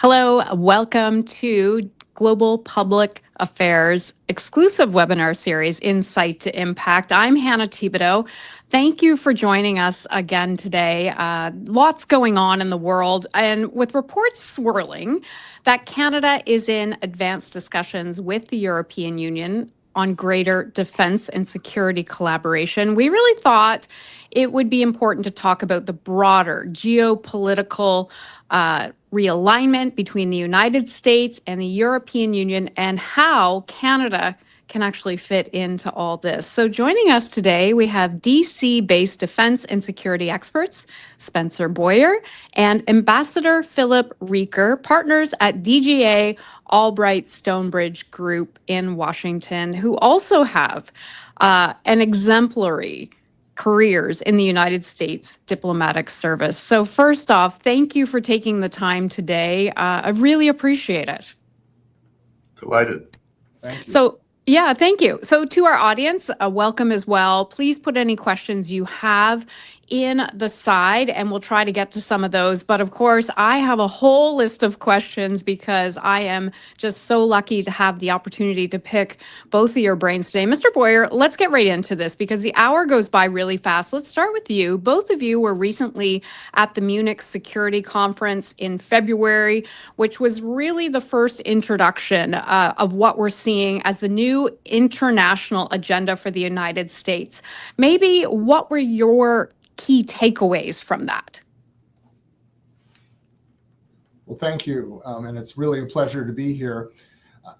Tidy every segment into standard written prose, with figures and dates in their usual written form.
Hello, welcome to Global Public Affairs exclusive webinar series, Insight to Impact. I'm Hannah Thibedeau. Thank you for joining us again today. Lots going on in the world, and with reports swirling that Canada is in advanced discussions with the European Union on greater defense and security collaboration, we really thought it would be important to talk about the broader geopolitical realignment between the United States and the European Union and how Canada can actually fit into all this. So joining us today, we have DC-based defense and security experts, Spencer Boyer and Ambassador Philip Reeker, partners at DGA-Albright Stonebridge Group in Washington, who also have an exemplary careers in the United States diplomatic service. So first off, thank you for taking the time today. I really appreciate it. Delighted. Thank you. So yeah, thank you. So to our audience, welcome as well. Please put any questions you have in the side and we'll try to get to some of those. But of course, I have a whole list of questions because I am just so lucky to have the opportunity to pick both of your brains today. Mr. Boyer, let's get right into this because the hour goes by really fast. Let's start with you. Both of you were recently at the Munich Security Conference in February, which was really the first introduction of what we're seeing as the new international agenda for the United States. Maybe what were your key takeaways from that? Well, thank you. And it's really a pleasure to be here.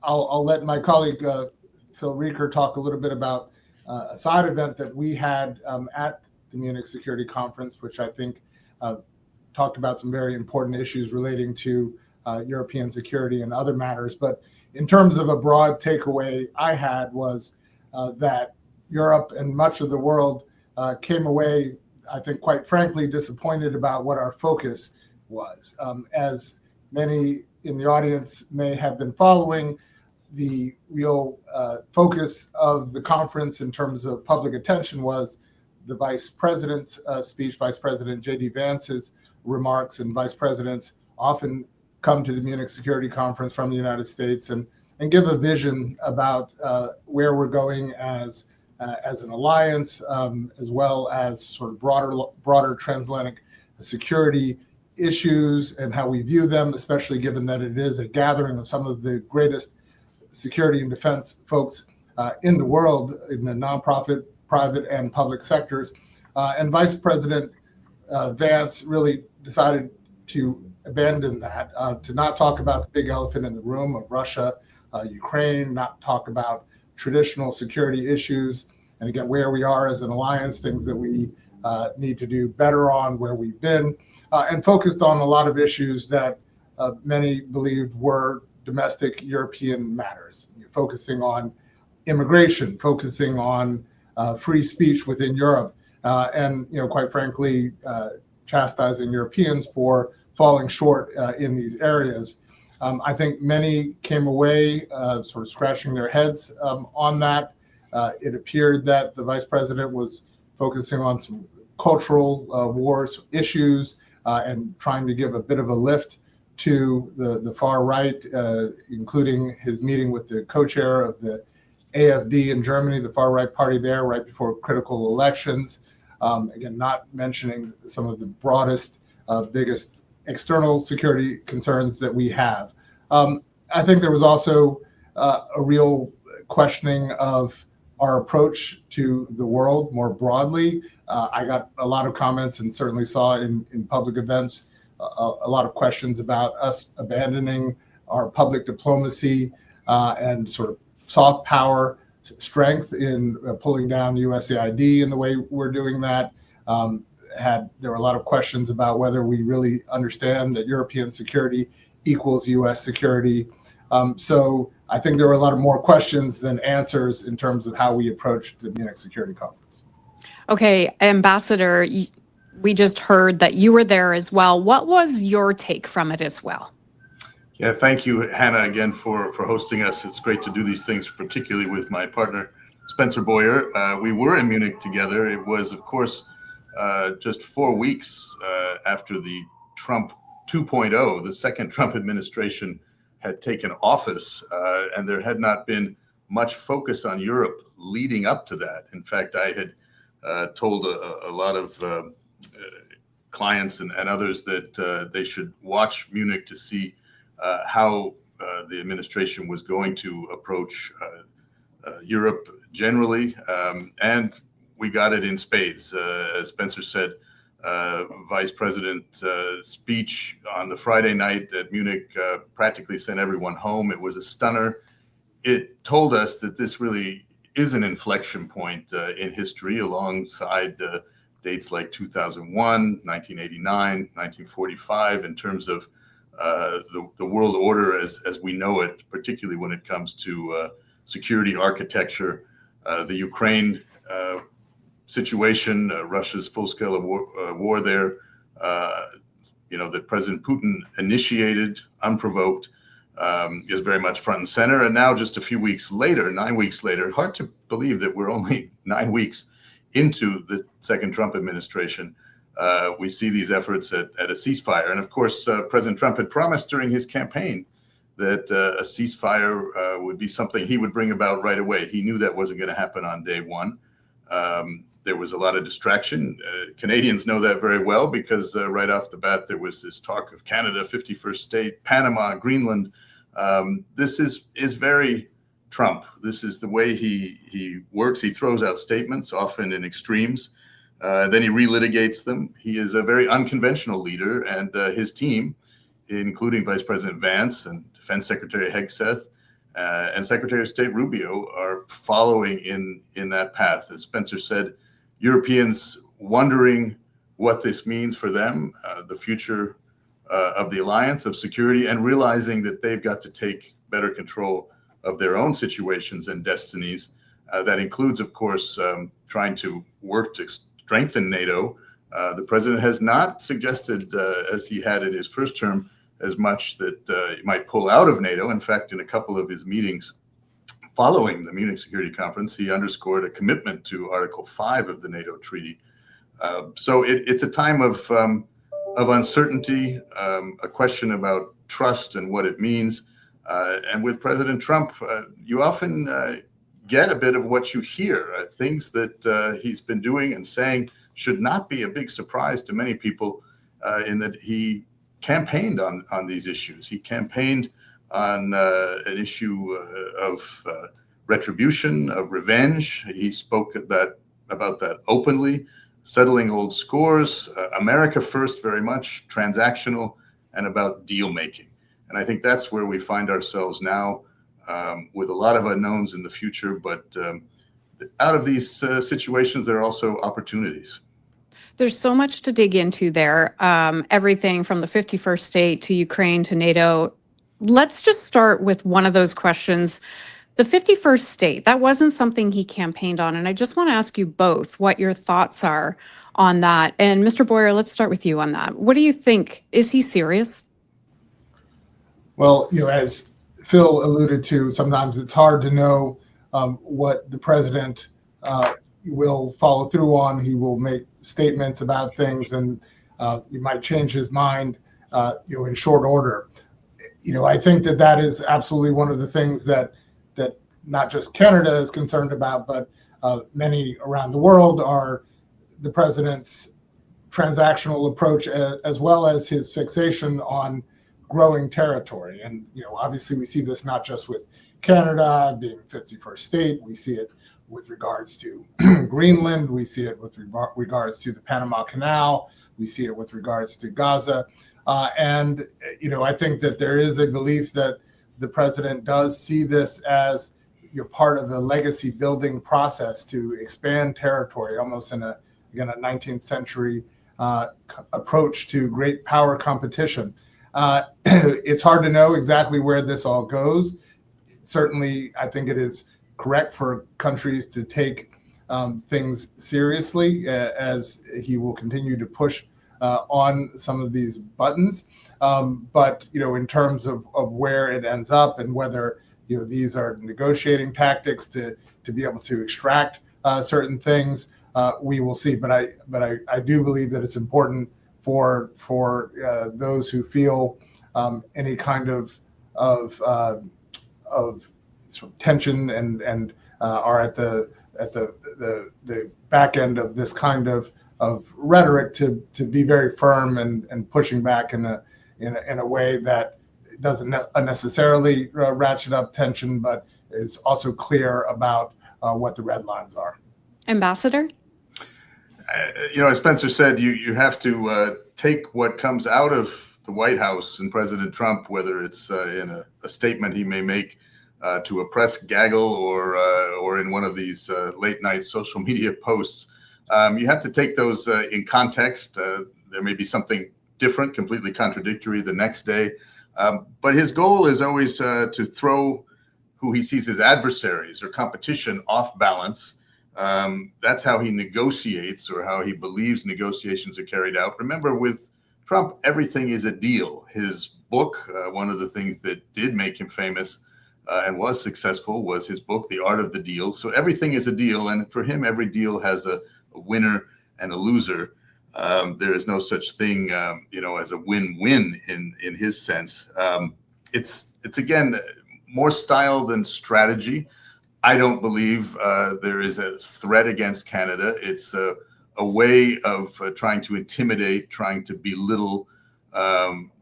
I'll let my colleague, Phil Reeker, talk a little bit about a side event that we had at the Munich Security Conference, which I think talked about some very important issues relating to European security and other matters. But in terms of a broad takeaway I had was that Europe and much of the world came away, I think, quite frankly, disappointed about what our focus was. As many in the audience may have been following, the real focus of the conference in terms of public attention was the Vice President's speech, Vice President J.D. Vance's remarks, and Vice Presidents often come to the Munich Security Conference from the United States and give a vision about where we're going as an alliance, as well as sort of broader transatlantic security issues and how we view them, especially given that it is a gathering of some of the greatest security and defense folks in the world in the nonprofit, private, and public sectors. And Vice President Vance really decided to abandon that, to not talk about the big elephant in the room of Russia, Ukraine, not talk about traditional security issues, and again, where we are as an alliance, things that we need to do better on, where we've been, and focused on a lot of issues that many believed were domestic European matters, focusing on immigration, focusing on free speech within Europe, and quite frankly, chastising Europeans for falling short in these areas. I think many came away sort of scratching their heads on that. It appeared that the Vice President was focusing on some cultural wars issues and trying to give a bit of a lift to the far right, including his meeting with the co-chair of the AfD in Germany, the far right party there, right before critical elections. Again, not mentioning some of the broadest, biggest external security concerns that we have. I think there was also a real questioning of our approach to the world more broadly. I got a lot of comments and certainly saw in public events a lot of questions about us abandoning our public diplomacy and sort of soft power strength in pulling down USAID in the way we're doing that. There were a lot of questions about whether we really understand that European security equals US security. So I think there were a lot of more questions than answers in terms of how we approached the Munich Security Conference. Okay, Ambassador, we just heard that you were there as well. What was your take from it as well? Yeah, thank you, Hannah, again for hosting us. It's great to do these things, particularly with my partner, Spencer Boyer. We were in Munich together. It was, of course, just 4 weeks after the Trump 2.0, the second Trump administration had taken office, and there had not been much focus on Europe leading up to that. In fact, I had told a lot of clients and others that they should watch Munich to see how the administration was going to approach Europe generally, and we got it in spades. As Spencer said, Vice President's speech on the Friday night at Munich practically sent everyone home. It was a stunner. It told us that this really is an inflection point in history, alongside dates like 2001, 1989, 1945, in terms of the world order as we know it, particularly when it comes to security architecture, the Ukraine situation, Russia's full-scale war there, that President Putin initiated unprovoked, is very much front and center. And now just a few weeks later, 9 weeks later, hard to believe that we're only 9 weeks into the second Trump administration, we see these efforts at a ceasefire. And of course, President Trump had promised during his campaign that a ceasefire would be something he would bring about right away. He knew that wasn't going to happen on day one. There was a lot of distraction. Canadians know that very well, because right off the bat, there was this talk of Canada, 51st state, Panama, Greenland. This is very Trump. This is the way he works. He throws out statements, often in extremes. Then he relitigates them. He is a very unconventional leader, and his team, including Vice President Vance and Defense Secretary Hegseth and Secretary of State Rubio, are following in that path. As Spencer said, Europeans wondering what this means for them, the future of the alliance, of security, and realizing that they've got to take better control of their own situations and destinies. That includes, of course, trying to work to strengthen NATO. The president has not suggested, as he had in his first term, as much that he might pull out of NATO. In fact, in a couple of his meetings following the Munich Security Conference, he underscored a commitment to Article 5 of the NATO treaty. So it's a time of uncertainty, a question about trust and what it means. And with President Trump, you often get a bit of what you hear. Things that he's been doing and saying should not be a big surprise to many people, in that he campaigned on these issues. He campaigned on an issue of retribution, of revenge. He spoke about that openly, settling old scores, America first, very much transactional, and about deal making. And I think that's where we find ourselves now, with a lot of unknowns in the future. But out of these situations, there are also opportunities. There's so much to dig into there, everything from the 51st state to Ukraine to NATO. Let's just start with one of those questions. The 51st state, that wasn't something he campaigned on. And I just want to ask you both what your thoughts are on that. And Mr. Boyer, let's start with you on that. What do you think? Is he serious? Well, as Phil alluded to, sometimes it's hard to know what the president will follow through on. He will make statements about things, and he might change his mind, in short order. I think that is absolutely one of the things that not just Canada is concerned about, but many around the world, are the president's transactional approach, as well as his fixation on growing territory. And, obviously we see this not just with Canada being 51st state, we see it with regards to Greenland, we see it with regards to the Panama Canal, we see it with regards to Gaza. And I think that there is a belief that the president does see this as part of a legacy building process to expand territory, almost in a 19th century approach to great power competition. It's hard to know exactly where this all goes. Certainly, I think it is correct for countries to take things seriously, as he will continue to push on some of these buttons. But in terms of where it ends up, and whether these are negotiating tactics to be able to extract certain things, we will see. But I do believe that it's important for those who feel any kind of sort of tension and are at the back end of this kind of rhetoric to be very firm and pushing back in a way that doesn't unnecessarily ratchet up tension, but is also clear about what the red lines are. Ambassador? As Spencer said, you have to take what comes out of the White House and President Trump, whether it's in a statement he may make to a press gaggle or in one of these late night social media posts. You have to take those in context. There may be something different, completely contradictory the next day. But his goal is always to throw who he sees as adversaries or competition off balance. That's how he negotiates, or how he believes negotiations are carried out. Remember, with Trump, everything is a deal. His book, one of the things that did make him famous and was successful, was his book, The Art of the Deal. So everything is a deal. And for him, every deal has a winner and a loser. There is no such thing, as a win-win in his sense. It's again, more style than strategy. I don't believe there is a threat against Canada. It's a way of trying to intimidate, trying to belittle.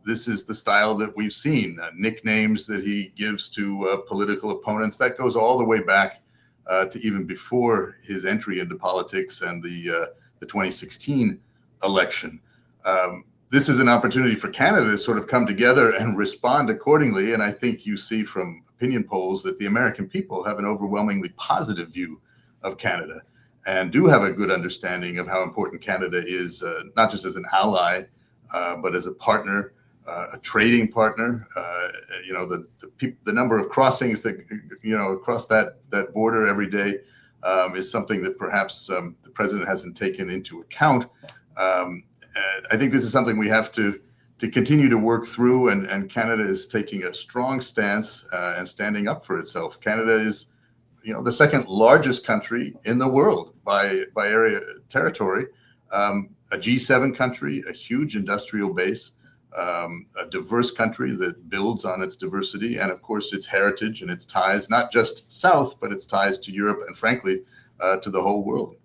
This is the style that we've seen, nicknames that he gives to political opponents. That goes all the way back to even before his entry into politics and the 2016 election. This is an opportunity for Canada to sort of come together and respond accordingly. And I think you see from opinion polls that the American people have an overwhelmingly positive view of Canada and do have a good understanding of how important Canada is, not just as an ally, but as a partner, a trading partner. The number of crossings that, across that border every day is something that perhaps the president hasn't taken into account. I think this is something we have to continue to work through, and Canada is taking a strong stance and standing up for itself. Canada is, the second largest country in the world by area territory, a G7 country, a huge industrial base, a diverse country that builds on its diversity and, of course, its heritage and its ties, not just south, but its ties to Europe and, frankly, to the whole world.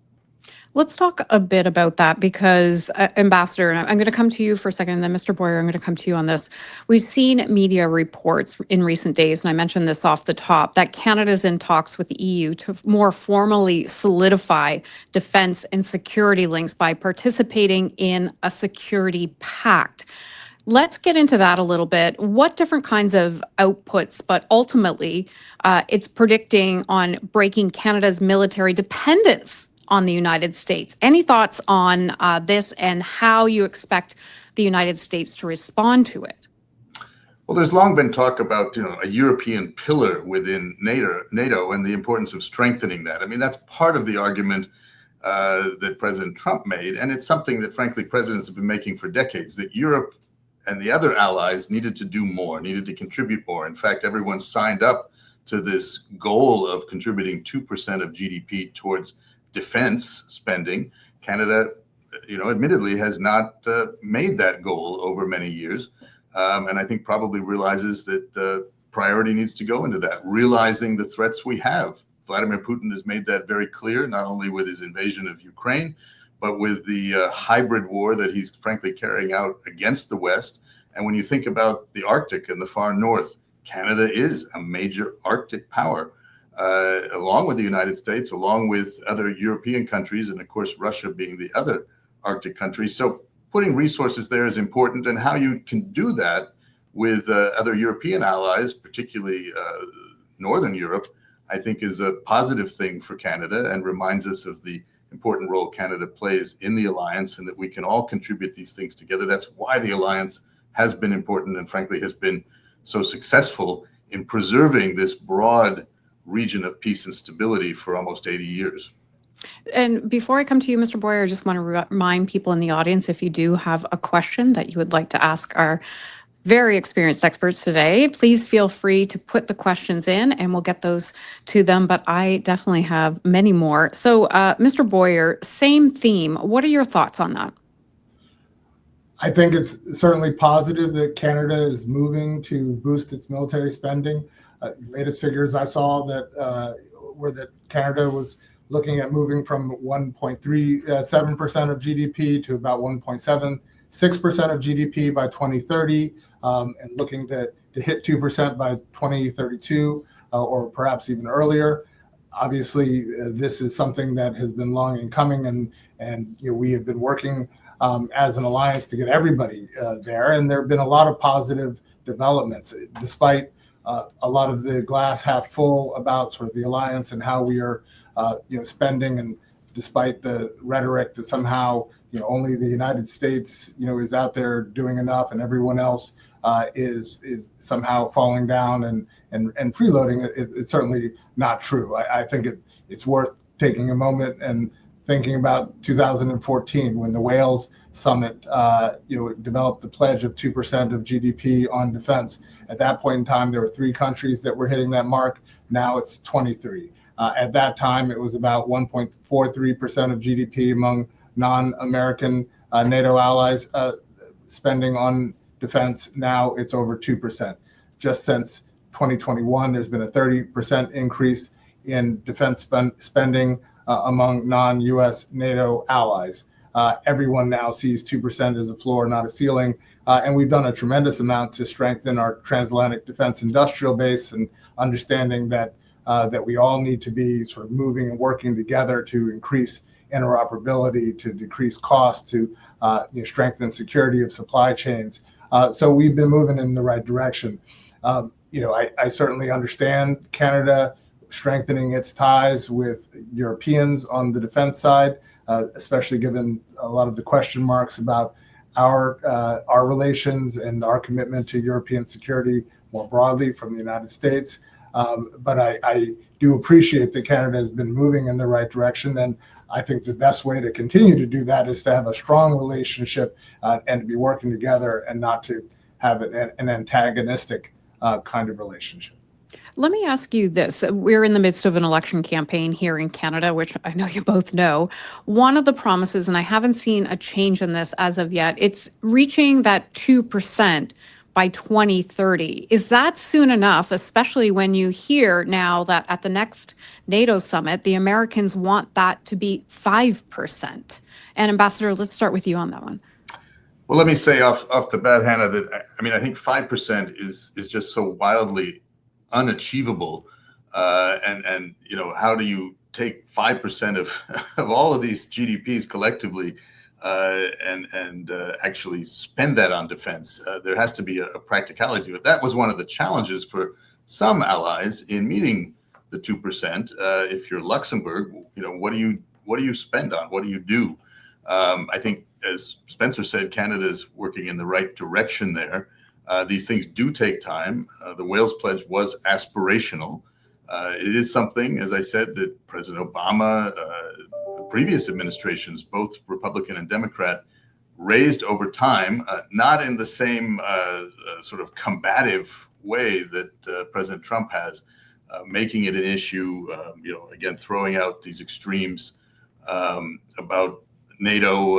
Let's talk a bit about that because, Ambassador, and I'm going to come to you for a second, and then Mr. Boyer, I'm going to come to you on this. We've seen media reports in recent days, and I mentioned this off the top, that Canada's in talks with the EU to more formally solidify defense and security links by participating in a security pact. Let's get into that a little bit. What different kinds of outputs, but ultimately it's predicting on breaking Canada's military dependence on the United States. Any thoughts on this and how you expect the United States to respond to it? Well, there's long been talk about a European pillar within NATO and the importance of strengthening that. I mean, that's part of the argument that President Trump made, and it's something that, frankly, presidents have been making for decades, that Europe and the other allies needed to do more, needed to contribute more. In fact, everyone signed up to this goal of contributing 2% of GDP towards defense spending. Canada, admittedly has not made that goal over many years. And I think probably realizes that priority needs to go into that, realizing the threats we have. Vladimir Putin has made that very clear, not only with his invasion of Ukraine, but with the hybrid war that he's frankly carrying out against the West. And when you think about the Arctic and the far north, Canada is a major Arctic power, along with the United States, along with other European countries, and of course, Russia being the other Arctic country. So putting resources there is important, and how you can do that with other European allies, particularly Northern Europe, I think is a positive thing for Canada and reminds us of the important role Canada plays in the alliance, and that we can all contribute these things together. That's why the alliance has been important and frankly has been so successful in preserving this broad region of peace and stability for almost 80 years. And before I come to you, Mr. Boyer, I just want to remind people in the audience, if you do have a question that you would like to ask our very experienced experts today, please feel free to put the questions in and we'll get those to them. But I definitely have many more. So, Mr. Boyer, same theme. What are your thoughts on that? I think it's certainly positive that Canada is moving to boost its military spending. Latest figures I saw that were that Canada was looking at moving from 1.37% of GDP to about 1.76% of GDP by 2030, and looking to hit 2% by 2032, or perhaps even earlier. Obviously, this is something that has been long in coming, and we have been working as an alliance to get everybody there. And there have been a lot of positive developments, despite a lot of the glass half full about sort of the alliance and how we are spending, and despite the rhetoric that somehow only the United States is out there doing enough and everyone else is somehow falling down and freeloading. It's certainly not true. I think it's worth taking a moment and thinking about 2014, when the Wales summit developed the pledge of 2% of GDP on defense. At that point in time, there were 3 countries that were hitting that mark. Now it's 23. At that time, it was about 1.43% of GDP among non-American NATO allies spending on defense. Now it's over 2%. Just since 2021, there's been a 30% increase in defense spending among non-US NATO allies. Everyone now sees 2% as a floor, not a ceiling. And we've done a tremendous amount to strengthen our transatlantic defense industrial base, and understanding that we all need to be sort of moving and working together to increase interoperability, to decrease costs, to strengthen security of supply chains. So we've been moving in the right direction. I certainly understand Canada strengthening its ties with Europeans on the defense side, especially given a lot of the question marks about our relations and our commitment to European security more broadly from the United States. But I do appreciate that Canada has been moving in the right direction, and I think the best way to continue to do that is to have a strong relationship and to be working together, and not to have an antagonistic kind of relationship. Let me ask you this. We're in the midst of an election campaign here in Canada, which I know you both know. One of the promises, and I haven't seen a change in this as of yet, it's reaching that 2% by 2030. Is that soon enough, especially when you hear now that at the next NATO summit, the Americans want that to be 5%? And Ambassador, let's start with you on that one. Well, let me say off the bat, Hannah, that I think 5% is just so wildly unachievable, and how do you take 5% of all of these GDPs collectively and actually spend that on defense? There has to be a practicality to it. That was one of the challenges for some allies in meeting the 2%. If you're Luxembourg, what do you spend on? What do you do? I think, as Spencer said, Canada is working in the right direction there. These things do take time. The Wales Pledge was aspirational. It is something, as I said, that President Obama, previous administrations, both Republican and Democrat, raised over time, not in the same sort of combative way that President Trump has, making it an issue, again, throwing out these extremes about NATO,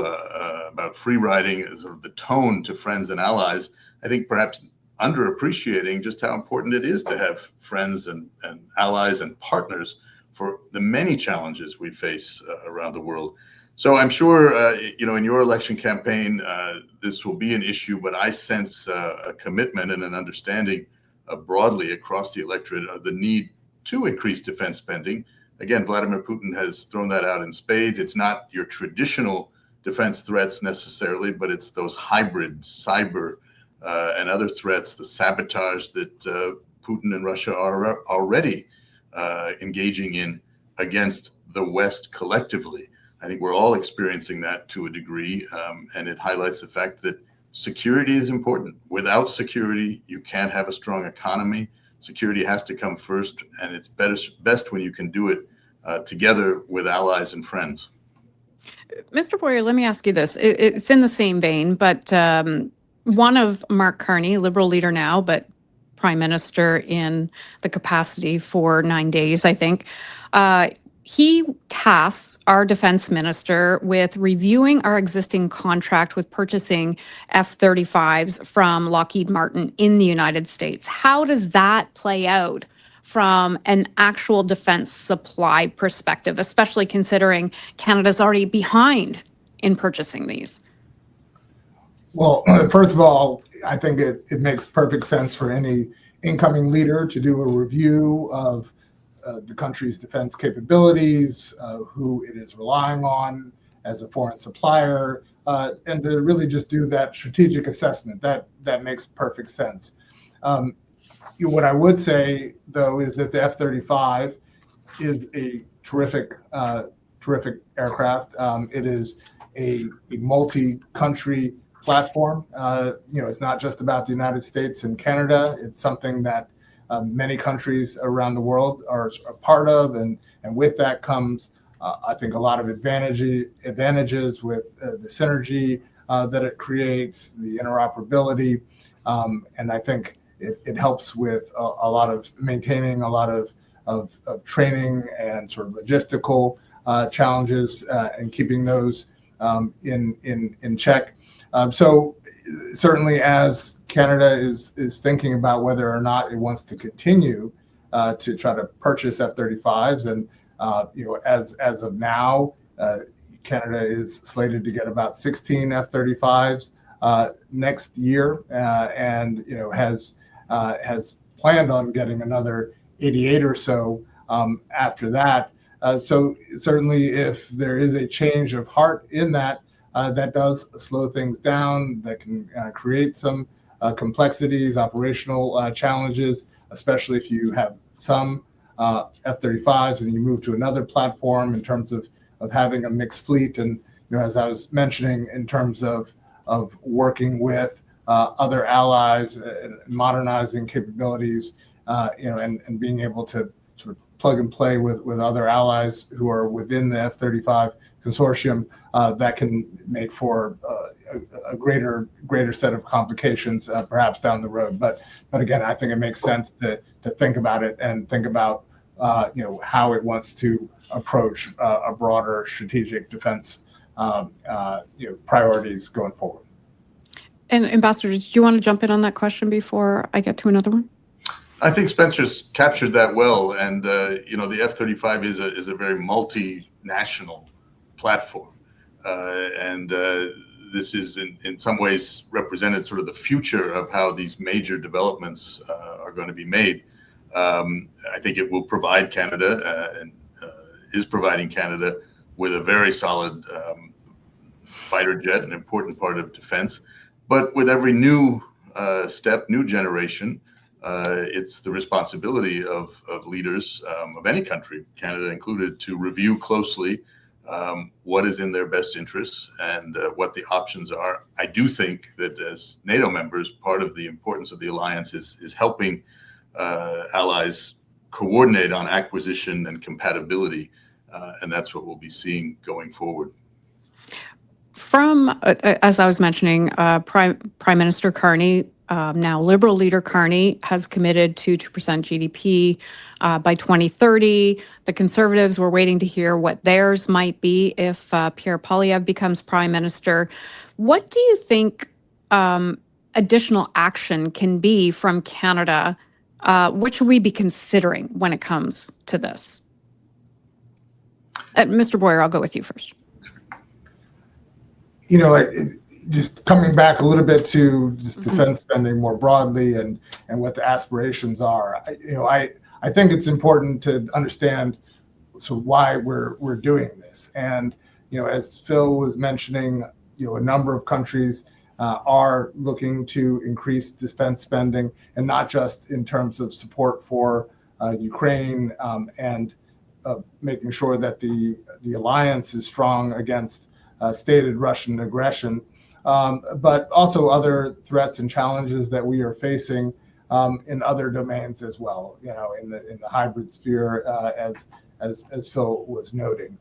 about free riding, sort of the tone to friends and allies. I think perhaps underappreciating just how important it is to have friends and allies and partners for the many challenges we face around the world. So I'm sure, in your election campaign, this will be an issue, but I sense a commitment and an understanding broadly across the electorate of the need to increase defense spending. Again, Vladimir Putin has thrown that out in spades. It's not your traditional defense threats necessarily, but it's those hybrid cyber and other threats, the sabotage that Putin and Russia are already engaging in against the West collectively. I think we're all experiencing that to a degree, and it highlights the fact that security is important. Without security, you can't have a strong economy. Security has to come first, and it's best when you can do it together with allies and friends. Mr. Boyer, let me ask you this. It's in the same vein, but one of Mark Carney, Liberal leader now, but Prime Minister in the capacity for 9 days, I think, he tasks our defense minister with reviewing our existing contract with purchasing F-35s from Lockheed Martin in the United States. How does that play out from an actual defense supply perspective, especially considering Canada's already behind in purchasing these? Well, first of all, I think it makes perfect sense for any incoming leader to do a review of the country's defense capabilities, who it is relying on as a foreign supplier, and to really just do that strategic assessment. That makes perfect sense. What I would say, though, is that the F-35 is a terrific aircraft. It is a multi-country platform. It's not just about the United States and Canada. It's something that many countries around the world are a part of, and with that comes, I think, a lot of advantages with the synergy that it creates, the interoperability, and I think it helps with a lot of maintaining a lot of training and sort of logistical challenges and keeping those in check. So certainly, as Canada is thinking about whether or not it wants to continue to try to purchase F-35s, and as of now, Canada is slated to get about 16 F-35s next year, and has planned on getting another 88 or so after that. So certainly, if there is a change of heart in that, that does slow things down. That can create some complexities, operational challenges, especially if you have some F-35s and you move to another platform in terms of having a mixed fleet. And as I was mentioning, in terms of working with other allies and modernizing capabilities, and being able to sort of plug and play with other allies who are within the F-35 consortium, that can make for a greater set of complications, perhaps down the road. But again, I think it makes sense to think about it and think about how it wants to approach a broader strategic defense priorities going forward. And Ambassador, did you want to jump in on that question before I get to another one? I think Spencer's captured that well, and the F-35 is a very multinational platform, and this is in some ways represented sort of the future of how these major developments are going to be made. I think it will provide Canada and is providing Canada with a very solid fighter jet, an important part of defense. But with every new new generation, it's the responsibility of leaders of any country, Canada included, to review closely what is in their best interests and what the options are. I do think that as NATO members, part of the importance of the alliance is helping allies coordinate on acquisition and compatibility, and that's what we'll be seeing going forward. From, as I was mentioning, Prime Minister Carney, now Liberal leader Carney, has committed to 2% GDP by 2030. The Conservatives were waiting to hear what theirs might be if Pierre Poilievre becomes Prime Minister. What do you think additional action can be from Canada? What should we be considering when it comes to this? Mr. Boyer, I'll go with you first. Just coming back a little bit to just defense spending more broadly and what the aspirations are, I think it's important to understand why we're doing this. And as Phil was mentioning, a number of countries are looking to increase defense spending, and not just in terms of support for Ukraine and making sure that the alliance is strong against stated Russian aggression, but also other threats and challenges that we are facing in other domains as well. In the hybrid sphere, as Phil was noting,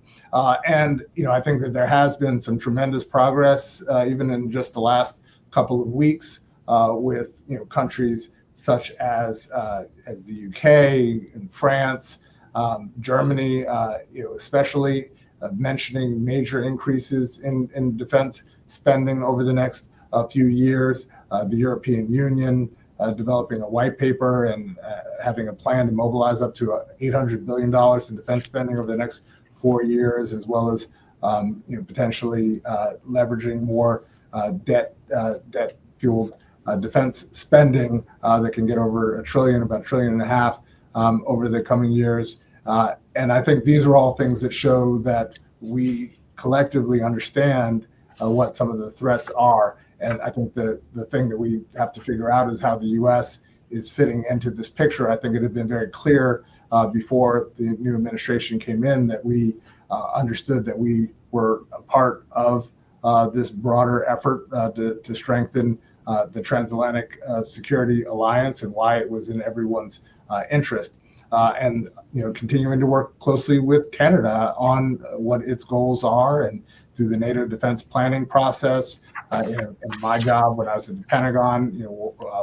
and I think that there has been some tremendous progress, even in just the last couple of weeks, with countries such as the UK and France, Germany, especially mentioning major increases in defense spending over the next few years. The European Union developing a white paper and having a plan to mobilize up to $800 billion in defense spending over the next 4 years, as well as potentially leveraging more debt-fueled defense spending that can get over $1 trillion, about $1.5 trillion over the coming years. And I think these are all things that show that we collectively understand what some of the threats are. And I think the thing that we have to figure out is how the U.S. is fitting into this picture. I think it had been very clear before the new administration came in that we understood that we were a part of this broader effort to strengthen the transatlantic security alliance, and why it was in everyone's interest. And continuing to work closely with Canada on what its goals are, and through the NATO defense planning process. In my job when I was at the Pentagon,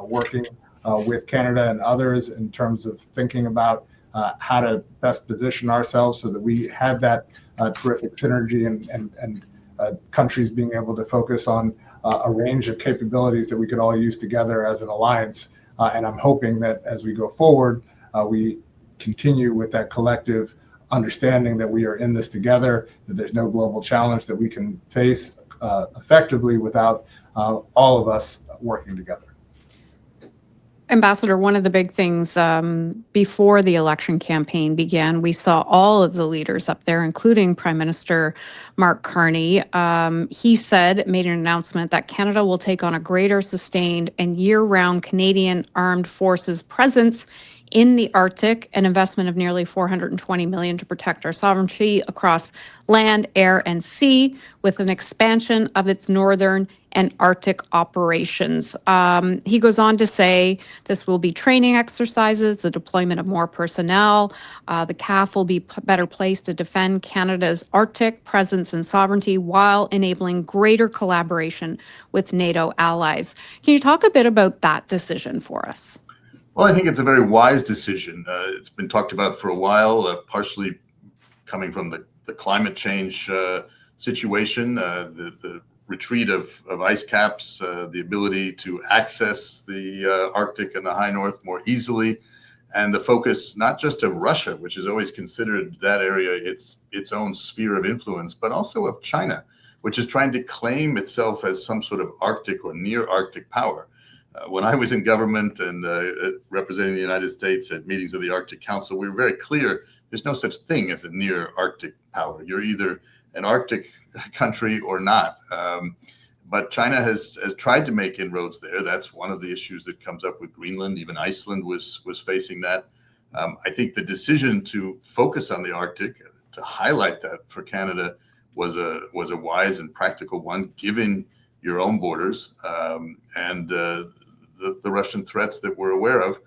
working with Canada and others in terms of thinking about how to best position ourselves so that we had that terrific synergy and countries being able to focus on a range of capabilities that we could all use together as an alliance. And I'm hoping that as we go forward, we continue with that collective understanding that we are in this together, that there's no global challenge that we can face effectively without all of us working together. Ambassador, one of the big things before the election campaign began, we saw all of the leaders up there, including Prime Minister Mark Carney. He made an announcement that Canada will take on a greater sustained and year-round Canadian armed forces presence in the Arctic, an investment of nearly $420 million to protect our sovereignty across land, air, and sea, with an expansion of its northern and Arctic operations. He goes on to say this will be training exercises, the deployment of more personnel. The CAF will be better placed to defend Canada's Arctic presence and sovereignty while enabling greater collaboration with NATO allies. Can you talk a bit about that decision for us? Well, I think it's a very wise decision. It's been talked about for a while, partially coming from the climate change situation, the retreat of ice caps, the ability to access the Arctic and the high north more easily, and the focus not just of Russia, which is always considered that area its own sphere of influence, but also of China, which is trying to claim itself as some sort of Arctic or near Arctic power. When I was in government and representing the United States at meetings of the Arctic Council, we were very clear there's no such thing as a near Arctic power. You're either an Arctic country or not. But China has tried to make inroads there. That's one of the issues that comes up with Greenland. Even Iceland was facing that. I think the decision to focus on the Arctic, to highlight that for Canada, was a wise and practical one, given your own borders and the Russian threats that we're aware of.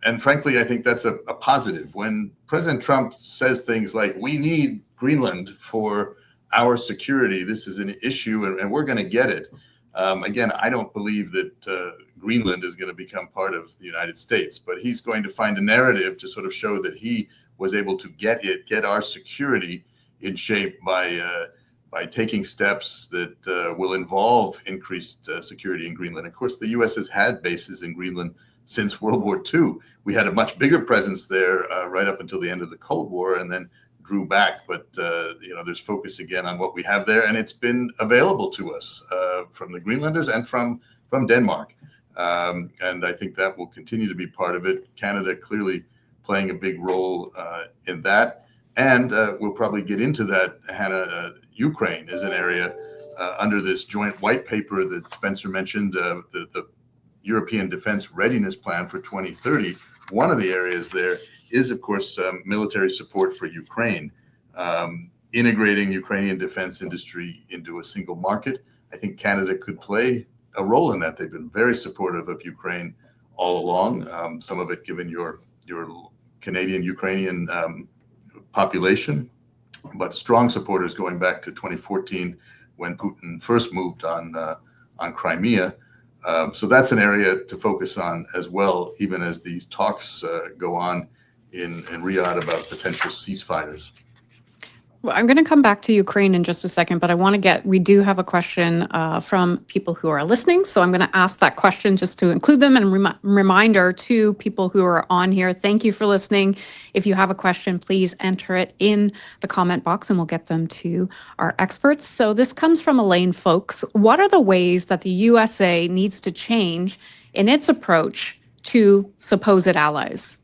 And frankly, I think that's a positive. When President Trump says things like, we need Greenland for our security, this is an issue and we're going to get it. Again, I don't believe that Greenland is going to become part of the United States, but he's going to find a narrative to sort of show that he was able to get our security in shape by taking steps that will involve increased security in Greenland. Of course, the U.S. has had bases in Greenland since World War II. We had a much bigger presence there right up until the end of the Cold War, and then drew back. But there's focus again on what we have there, and it's been available to us from the Greenlanders and from Denmark. And I think that will continue to be part of it. Canada clearly playing a big role in that. And we'll probably get into that, Hannah. Ukraine is an area under this joint white paper that Spencer mentioned, the European Defense Readiness Plan for 2030. One of the areas there is, of course, military support for Ukraine, integrating Ukrainian defense industry into a single market. I think Canada could play a role in that. They've been very supportive of Ukraine all along, some of it given your Canadian-Ukrainian population, but strong supporters going back to 2014 when Putin first moved on Crimea. So that's an area to focus on as well, even as these talks go on in Riyadh about potential ceasefires. Well, I'm going to come back to Ukraine in just a second, but we do have a question from people who are listening. So I'm going to ask that question just to include them, and reminder to people who are on here. Thank you for listening. If you have a question, please enter it in the comment box and we'll get them to our experts. So this comes from Elaine Folks. What are the ways that the USA needs to change in its approach to supposed allies?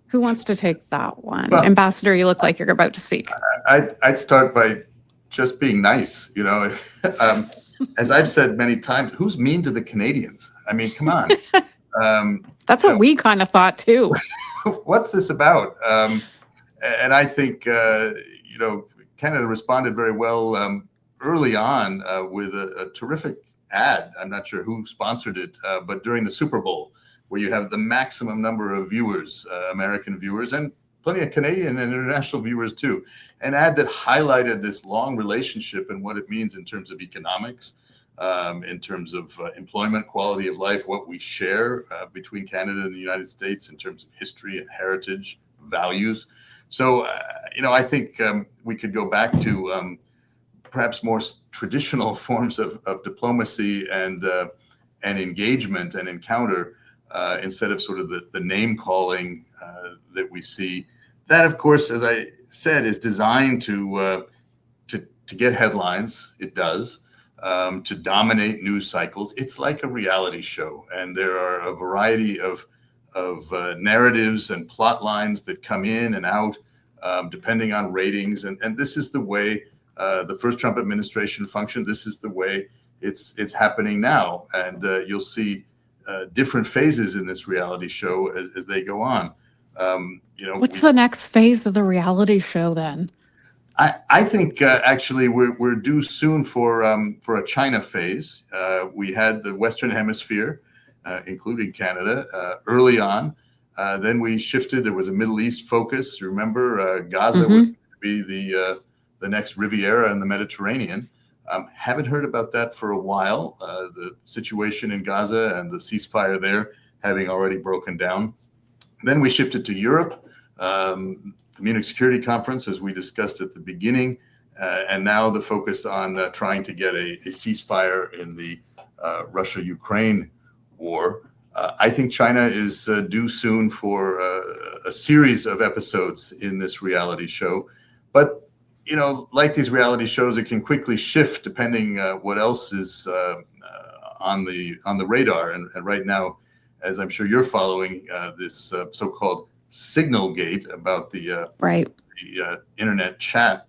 Who wants to take that one? Well, Ambassador, you look like you're about to speak. I'd start by just being nice. As I've said many times, who's mean to the Canadians? I mean, come on. That's what we kind of thought too. What's this about? And I think, Canada responded very well early on with a terrific ad. I'm not sure who sponsored it, but during the Super Bowl, where you have the maximum number of viewers, American viewers, and plenty of Canadian and international viewers too. An ad that highlighted this long relationship and what it means in terms of economics, in terms of employment, quality of life, what we share between Canada and the United States in terms of history and heritage, values. So, I think we could go back to perhaps more traditional forms of diplomacy and engagement and encounter, instead of sort of the name calling that we see. That, of course, as I said, is designed to get headlines. It does, to dominate news cycles. It's like a reality show, and there are a variety of narratives and plot lines that come in and out, depending on ratings. And this is the way the first Trump administration functioned. This is the way it's happening now, and you'll see different phases in this reality show as they go on. What's the next phase of the reality show then? I think actually we're due soon for a China phase. We had the Western Hemisphere, including Canada, early on. Then we shifted. There was a Middle East focus. Remember, Gaza would be the next Riviera in the Mediterranean. Haven't heard about that for a while. The situation in Gaza and the ceasefire there having already broken down. Then we shifted to Europe, the Munich Security Conference, as we discussed at the beginning, and now the focus on trying to get a ceasefire in the Russia-Ukraine war. I think China is due soon for a series of episodes in this reality show. But like these reality shows, it can quickly shift depending what else is on the radar. And right now, as I'm sure you're following, this so-called signal gate about the internet chat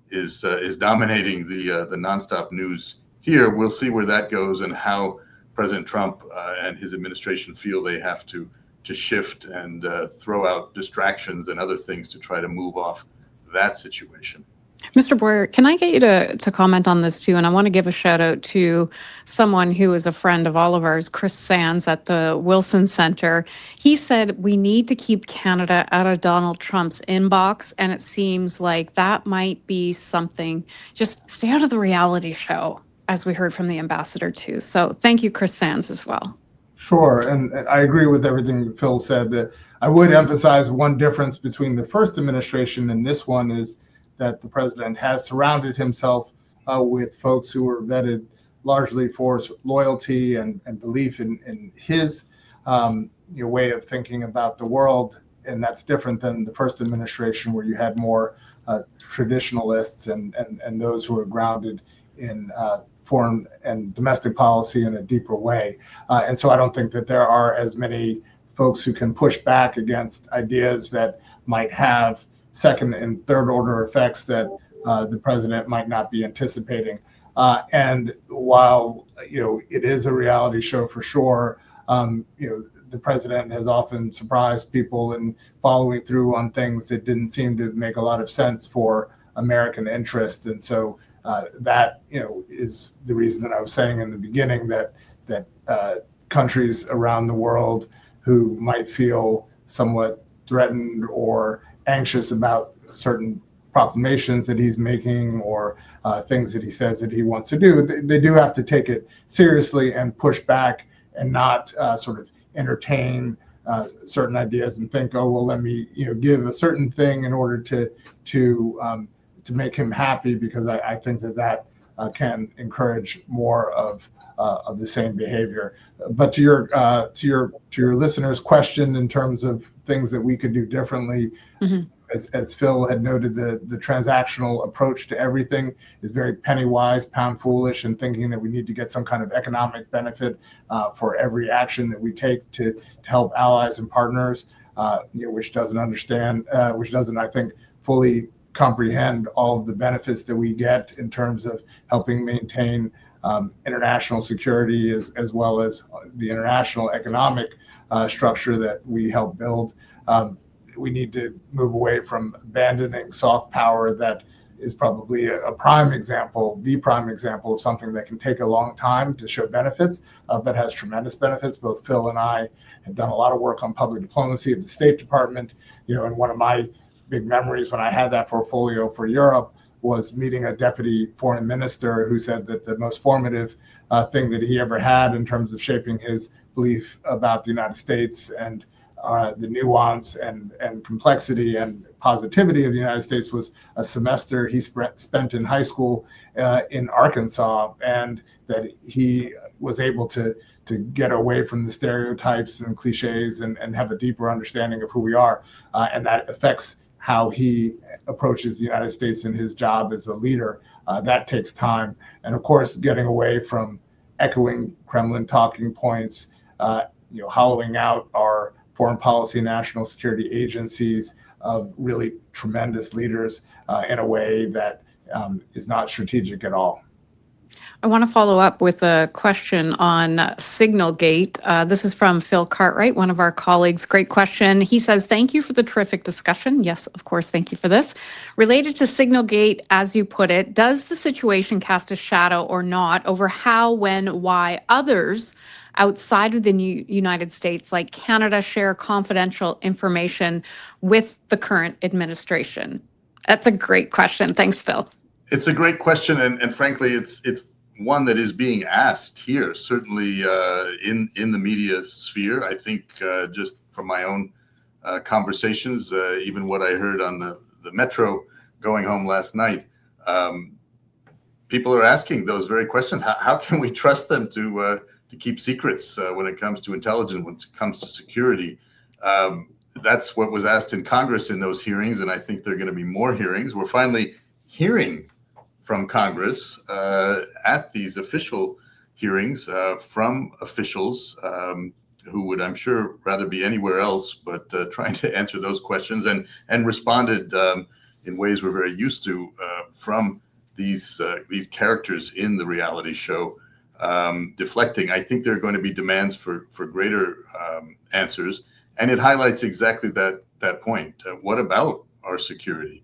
is dominating the nonstop news here. We'll see where that goes and how President Trump and his administration feel they have to shift and throw out distractions and other things to try to move off that situation. Mr. Boyer, can I get you to comment on this too? And I want to give a shout out to someone who is a friend of all of ours, Chris Sands at the Wilson Center. He said we need to keep Canada out of Donald Trump's inbox. And it seems like that might be something. Just stay out of the reality show, as we heard from the ambassador too. So thank you, Chris Sands, as well. Sure. And I agree with everything Phil said. That I would emphasize one difference between the first administration and this one is that the president has surrounded himself with folks who were vetted largely for loyalty and belief in his way of thinking about the world. And that's different than the first administration, where you had more traditionalists and those who are grounded in foreign and domestic policy in a deeper way. And so I don't think that there are as many folks who can push back against ideas that might have second and third order effects that the president might not be anticipating. And while it is a reality show for sure, the president has often surprised people in following through on things that didn't seem to make a lot of sense for American interest. And so that is the reason that I was saying in the beginning that countries around the world who might feel somewhat threatened or anxious about certain proclamations that he's making or things that he says that he wants to do, they do have to take it seriously and push back and not sort of entertain certain ideas and think, oh well, let me give a certain thing in order to make him happy, because I think that can encourage more of the same behavior. But to your listeners' question in terms of things that we could do differently, as Phil had noted, the transactional approach to everything is very penny wise, pound foolish, and thinking that we need to get some kind of economic benefit for every action that we take to help allies and partners, which doesn't, I think, fully comprehend all of the benefits that we get in terms of helping maintain international security, as well as the international economic structure that we help build. We need to move away from abandoning soft power that is probably the prime example of something that can take a long time to show benefits, but has tremendous benefits. Both Phil and I have done a lot of work on public diplomacy at the State Department, and one of my big memories when I had that portfolio for Europe was meeting a deputy foreign minister who said that the most formative thing that he ever had in terms of shaping his belief about the United States and the nuance and complexity and positivity of the United States was a semester he spent in high school in Arkansas, and that he was able to get away from the stereotypes and cliches and have a deeper understanding of who we are, and that affects how he approaches the United States in his job as a leader. That takes time, and of course, getting away from echoing Kremlin talking points, hollowing out our foreign policy and national security agencies of really tremendous leaders in a way that is not strategic at all. I want to follow up with a question on Signalgate. This is from Phil Cartwright, one of our colleagues. Great question. He says, thank you for the terrific discussion. Yes, of course, thank you for this. Related to Signalgate, as you put it, does the situation cast a shadow or not over how, when, why others outside of the United States, like Canada, share confidential information with the current administration? That's a great question. Thanks, Phil. It's a great question, and frankly, it's one that is being asked here, certainly in the media sphere. I think just from my own conversations, even what I heard on the metro going home last night, people are asking those very questions. How can we trust them to keep secrets when it comes to intelligence, when it comes to security? That's what was asked in Congress in those hearings, and I think there are going to be more hearings. We're finally hearing from Congress at these official hearings from officials who would, I'm sure, rather be anywhere else, but trying to answer those questions, and responded in ways we're very used to from these characters in the reality show. Deflecting. I think there are going to be demands for greater answers, and it highlights exactly that point. What about our security?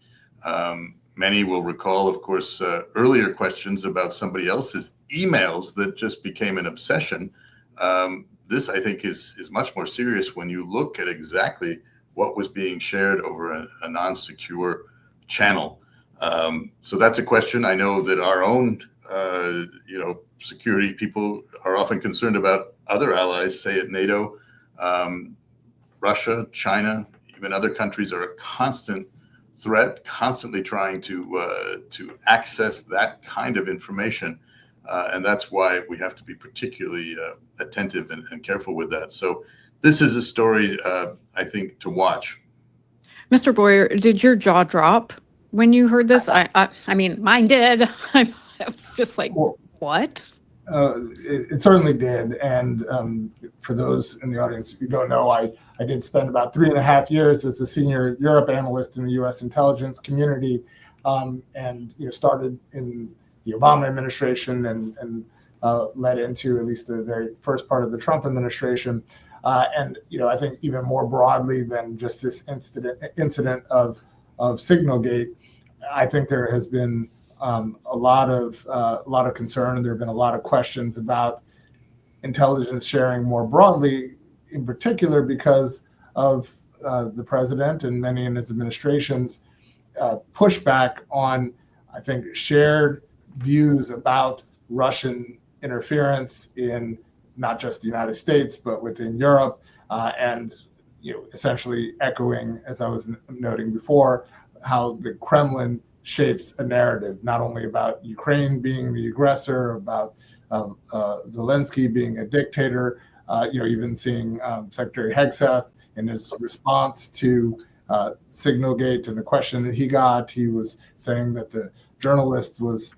Many will recall, of course, earlier questions about somebody else's emails that just became an obsession. This, I think, is much more serious when you look at exactly what was being shared over a non-secure channel. So that's a question. I know that our own security people are often concerned about other allies, say at NATO. Russia, China, even other countries are a constant threat, constantly trying to access that kind of information. And that's why we have to be particularly attentive and careful with that. So this is a story, I think, to watch. Mr. Boyer, did your jaw drop when you heard this? I mean, mine did. I was just like, what? It certainly did. And for those in the audience who don't know, I did spend about 3.5 years as a senior Europe analyst in the U.S. intelligence community, and started in the Obama administration and led into at least the very first part of the Trump administration. And I think even more broadly than just this incident of Signalgate, I think there has been a lot of concern, and there have been a lot of questions about intelligence sharing more broadly, in particular because of the president and many in his administration's pushback on, I think, shared views about Russian interference in not just the United States, but within Europe, and essentially echoing, as I was noting before, how the Kremlin shapes a narrative, not only about Ukraine being the aggressor, about Zelensky being a dictator, even seeing Secretary Hegseth in his response to Signalgate and the question that he got, he was saying that the journalist was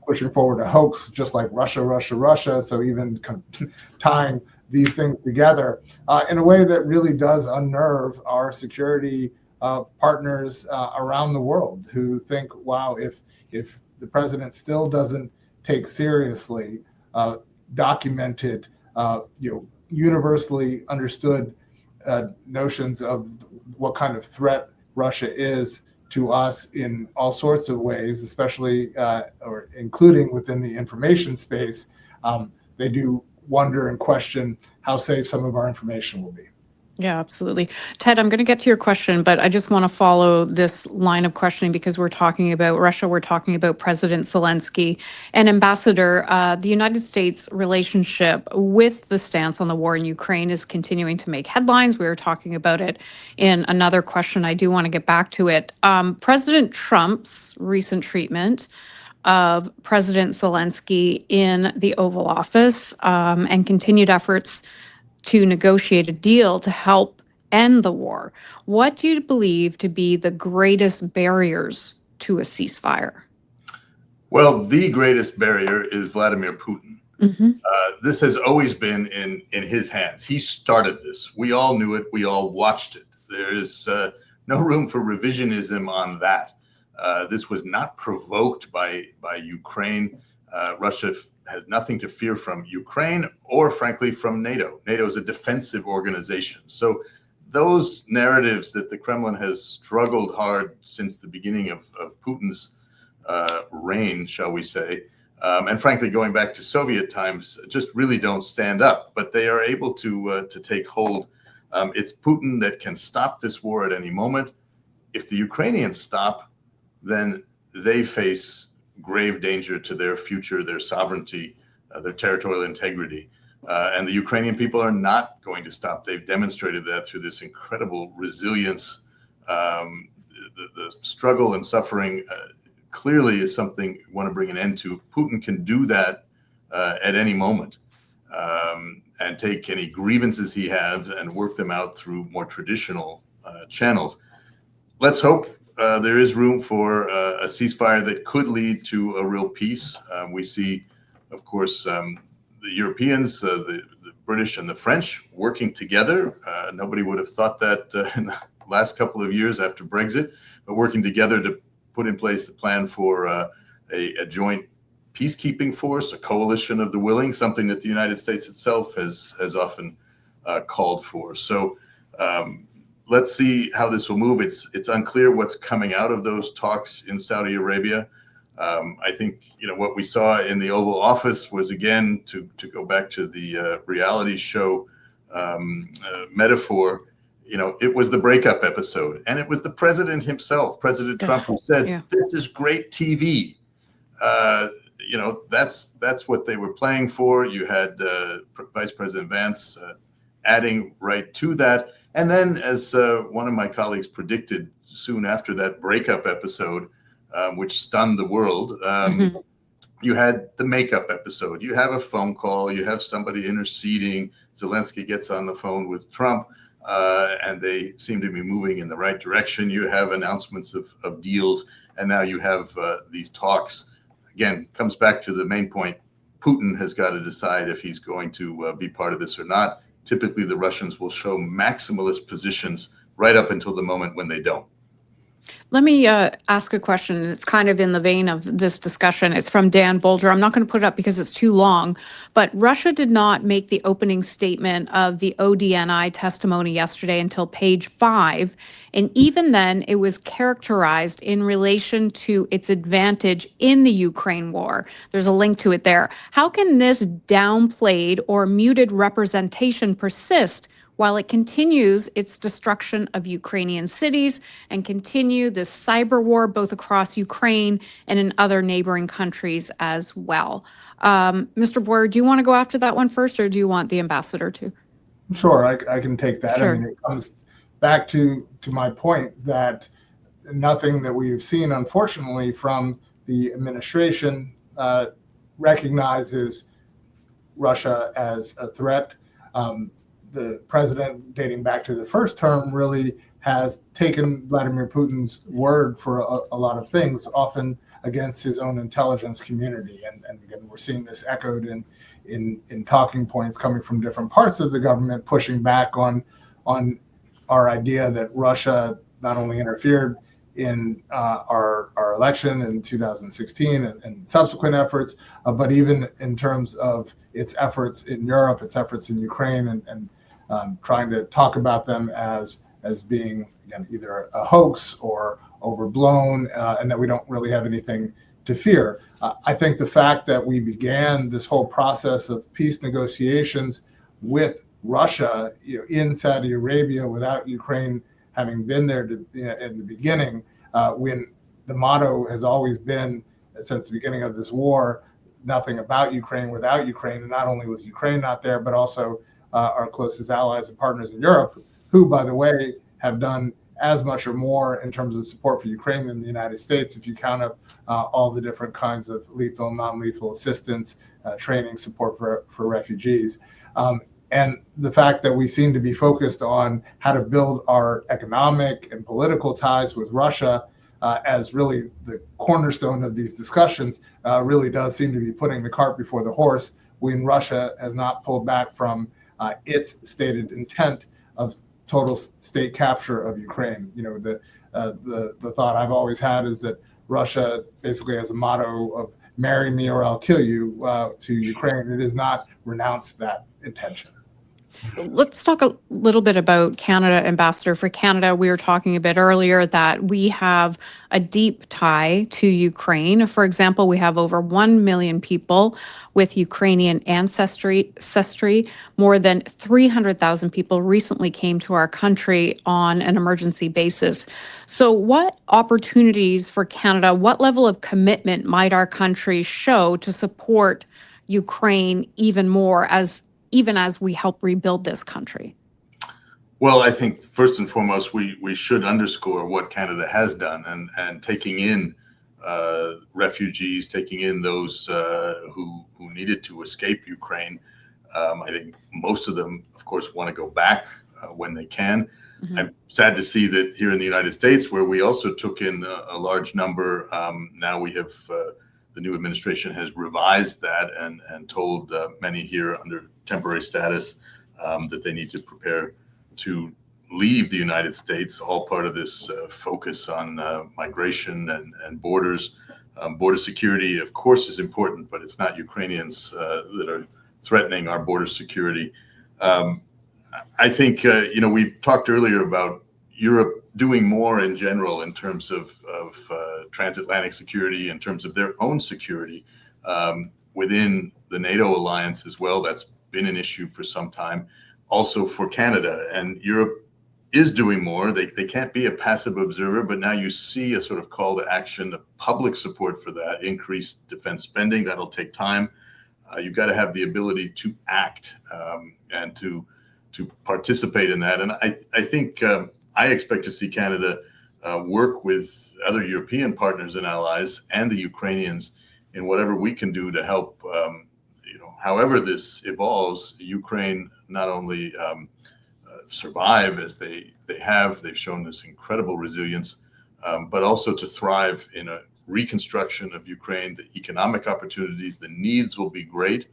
pushing forward a hoax, just like Russia, Russia, Russia. So even kind of tying these things together in a way that really does unnerve our security partners around the world, who think, wow, if the president still doesn't take seriously documented, universally understood notions of what kind of threat Russia is to us in all sorts of ways, especially or including within the information space, they do wonder and question how safe some of our information will be. Yeah, absolutely. Ted, I'm going to get to your question, but I just want to follow this line of questioning because we're talking about Russia, we're talking about President Zelensky and Ambassador. The United States relationship with the stance on the war in Ukraine is continuing to make headlines. We were talking about it in another question. I do want to get back to it. President Trump's recent treatment of President Zelensky in the Oval Office and continued efforts to negotiate a deal to help end the war. What do you believe to be the greatest barriers to a ceasefire? Well, the greatest barrier is Vladimir Putin. Mm-hmm. This has always been in his hands. He started this. We all knew it. We all watched it. There is no room for revisionism on that. This was not provoked by Ukraine. Russia has nothing to fear from Ukraine or, frankly, from NATO. NATO is a defensive organization. So those narratives that the Kremlin has struggled hard since the beginning of Putin's reign, shall we say, and frankly, going back to Soviet times, just really don't stand up. But they are able to take hold. It's Putin that can stop this war at any moment. If the Ukrainians stop, then they face grave danger to their future, their sovereignty, their territorial integrity. And the Ukrainian people are not going to stop. They've demonstrated that through this incredible resilience. The struggle and suffering clearly is something we want to bring an end to. Putin can do that at any moment and take any grievances he has and work them out through more traditional channels. Let's hope there is room for a ceasefire that could lead to a real peace. We see, of course, the Europeans, the British and the French working together. Nobody would have thought that in the last couple of years after Brexit, but working together to put in place a plan for a joint peacekeeping force, a coalition of the willing, something that the United States itself has often called for. So let's see how this will move. It's unclear what's coming out of those talks in Saudi Arabia. I think what we saw in the Oval Office was, again, to go back to the reality show metaphor. It was the breakup episode, and it was the president himself, President Trump, who said, "This is great TV." That's what they were playing for. You had Vice President Vance adding right to that. And then, as one of my colleagues predicted soon after that breakup episode, which stunned the world, you had the makeup episode. You have a phone call. You have somebody interceding. Zelensky gets on the phone with Trump, and they seem to be moving in the right direction. You have announcements of deals, and now you have these talks. Again, comes back to the main point. Putin has got to decide if he's going to be part of this or not. Typically, the Russians will show maximalist positions right up until the moment when they don't. Let me ask a question. It's kind of in the vein of this discussion. It's from Dan Bolger. I'm not going to put it up because it's too long, but Russia did not make the opening statement of the ODNI testimony yesterday until page 5. And even then, it was characterized in relation to its advantage in the Ukraine war. There's a link to it there. How can this downplayed or muted representation persist while it continues its destruction of Ukrainian cities and continue this cyber war both across Ukraine and in other neighboring countries as well? Mr. Boyer, do you want to go after that one first, or do you want the ambassador to? Sure, I can take that. Sure. I mean, it comes back to my point that nothing that we've seen, unfortunately, from the administration recognizes Russia as a threat. The president, dating back to the first term, really has taken Vladimir Putin's word for a lot of things, often against his own intelligence community. And again, we're seeing this echoed in talking points coming from different parts of the government, pushing back on our idea that Russia not only interfered in our election in 2016 and subsequent efforts, but even in terms of its efforts in Europe, its efforts in Ukraine, and trying to talk about them as being, again, either a hoax or overblown, and that we don't really have anything to fear. I think the fact that we began this whole process of peace negotiations with Russia, in Saudi Arabia, without Ukraine having been there in the beginning, when the motto has always been, since the beginning of this war, nothing about Ukraine without Ukraine. And not only was Ukraine not there, but also our closest allies and partners in Europe, who, by the way, have done as much or more in terms of support for Ukraine than the United States, if you count up all the different kinds of lethal and non-lethal assistance, training, support for refugees. And the fact that we seem to be focused on how to build our economic and political ties with Russia as really the cornerstone of these discussions really does seem to be putting the cart before the horse, when Russia has not pulled back from its stated intent of total state capture of Ukraine. The thought I've always had is that Russia basically has a motto of "marry me or I'll kill you" to Ukraine. It has not renounced that intention. Let's talk a little bit about Canada, Ambassador. For Canada, we were talking a bit earlier that we have a deep tie to Ukraine. For example, we have over 1 million people with Ukrainian ancestry. More than 300,000 people recently came to our country on an emergency basis. So what opportunities for Canada, what level of commitment might our country show to support Ukraine even more even as we help rebuild this country? Well, I think first and foremost, we should underscore what Canada has done, and taking in refugees, taking in those who needed to escape Ukraine. I think most of them, of course, want to go back when they can. Mm-hmm. I'm sad to see that here in the United States, where we also took in a large number, now we have the new administration has revised that and told many here under temporary status that they need to prepare to leave the United States, all part of this focus on migration and borders. Border security, of course, is important, but it's not Ukrainians that are threatening our border security. I think, we talked earlier about Europe doing more in general in terms of transatlantic security, in terms of their own security within the NATO alliance as well. That's been an issue for some time. Also for Canada, and Europe is doing more. They can't be a passive observer, but now you see a sort of call to action, the public support for that, increased defense spending. That'll take time. You've got to have the ability to act and to participate in that. And I think I expect to see Canada work with other European partners and allies and the Ukrainians in whatever we can do to help. However this evolves, Ukraine not only survive as they've shown this incredible resilience, but also to thrive in a reconstruction of Ukraine. The economic opportunities, the needs will be great,